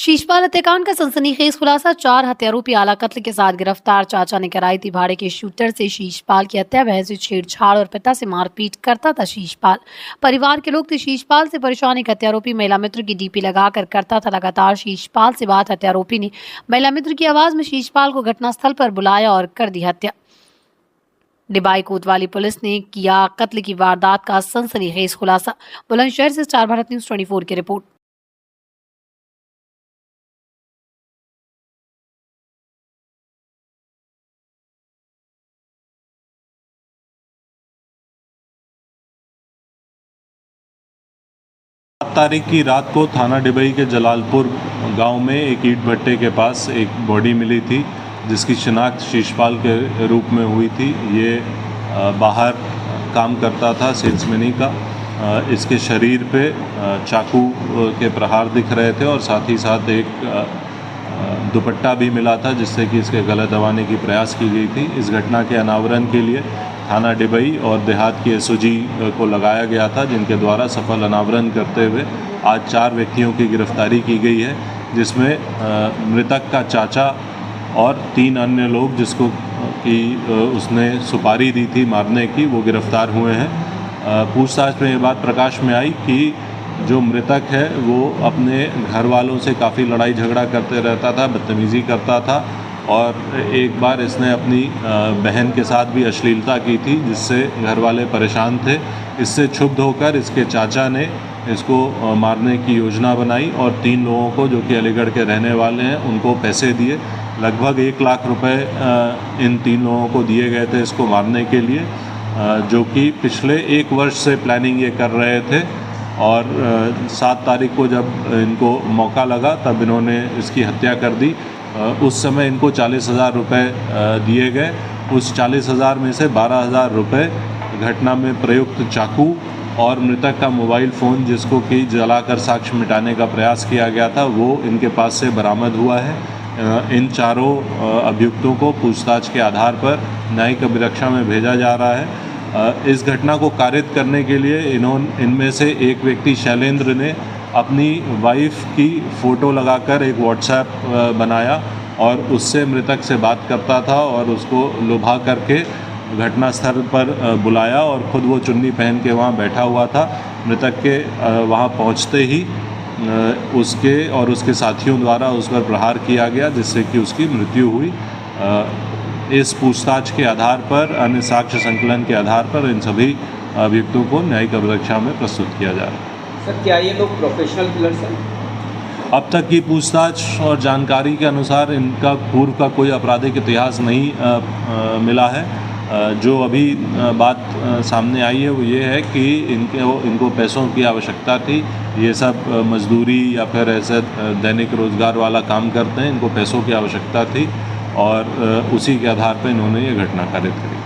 शीशपाल हत्याकांड का सनसनीखेज खुलासा। 4 हत्यारोपी आला कत्ल के साथ गिरफ्तार। चाचा ने कराई थी भाड़े के शूटर से शीशपाल की हत्या। बहन से छेड़छाड़ और पिता से मारपीट करता था शीशपाल। परिवार के लोग थे शीशपाल से परेशान। एक हत्यारोपी महिला मित्र की डीपी लगाकर करता था लगातार शीशपाल से बात। हत्यारोपी ने महिला मित्र की आवाज में शीशपाल को घटनास्थल पर बुलाया और कर दी हत्या। डिबाई कोतवाली पुलिस ने किया कत्ल की वारदात का सनसनीखेज खुलासा। बुलंदशहर से स्टार भारत न्यूज़ 24 की रिपोर्ट। तारीख की रात को थाना डिबई के जलालपुर गांव में एक ईंट भट्टे के पास एक बॉडी मिली थी, जिसकी शिनाख्त शीशपाल के रूप में हुई थी। ये बाहर काम करता था, सेल्समैनी का। इसके शरीर पे चाकू के प्रहार दिख रहे थे और साथ ही साथ एक दुपट्टा भी मिला था, जिससे कि इसके गला दबाने की प्रयास की गई थी। इस घटना के अनावरण के लिए थाना डिबई और देहात की एसओजी को लगाया गया था, जिनके द्वारा सफल अनावरण करते हुए आज 4 व्यक्तियों की गिरफ्तारी की गई है, जिसमें मृतक का चाचा और 3 अन्य लोग जिसको कि उसने सुपारी दी थी मारने की, वो गिरफ्तार हुए हैं। पूछताछ में ये बात प्रकाश में आई कि जो मृतक है वो अपने घर वालों से काफ़ी लड़ाई झगड़ा करते रहता था, बदतमीज़ी करता था और एक बार इसने अपनी बहन के साथ भी अश्लीलता की थी, जिससे घर वाले परेशान थे। इससे क्षुब्ध होकर इसके चाचा ने इसको मारने की योजना बनाई और 3 लोगों को, जो कि अलीगढ़ के रहने वाले हैं, उनको पैसे दिए। लगभग 1 लाख रुपए इन 3 लोगों को दिए गए थे इसको मारने के लिए, जो कि पिछले 1 वर्ष से प्लानिंग ये कर रहे थे। और 7 तारीख को जब इनको मौका लगा तब इन्होंने इसकी हत्या कर दी। उस समय इनको 40,000 रुपये दिए गए। उस 40,000 में से 12,000 रुपये घटना में प्रयुक्त चाकू और मृतक का मोबाइल फ़ोन, जिसको कि जलाकर साक्ष्य मिटाने का प्रयास किया गया था, वो इनके पास से बरामद हुआ है। इन चारों अभियुक्तों को पूछताछ के आधार पर न्यायिक अभिरक्षा में भेजा जा रहा है। इस घटना को कारित करने के लिए इनमें से एक व्यक्ति शैलेंद्र ने अपनी वाइफ की फ़ोटो लगाकर एक व्हाट्सएप बनाया और उससे मृतक से बात करता था और उसको लुभा करके घटनास्थल पर बुलाया और ख़ुद वो चुन्नी पहन के वहाँ बैठा हुआ था। मृतक के वहाँ पहुँचते ही उसके और उसके साथियों द्वारा उस पर प्रहार किया गया, जिससे कि उसकी मृत्यु हुई। इस पूछताछ के आधार पर, अन्य साक्ष्य संकलन के आधार पर इन सभी अभियुक्तों को न्यायिक अभिरक्षा में प्रस्तुत किया जा रहा है। सर, क्या ये लोग प्रोफेशनल किलर्स हैं? अब तक की पूछताछ और जानकारी के अनुसार इनका पूर्व का कोई आपराधिक इतिहास नहीं मिला है। जो अभी बात सामने आई है वो ये है कि इनको पैसों की आवश्यकता थी। ये सब मजदूरी या फिर ऐसे दैनिक रोजगार वाला काम करते हैं, इनको पैसों की आवश्यकता थी और उसी के आधार पर इन्होंने ये घटना कारित करी।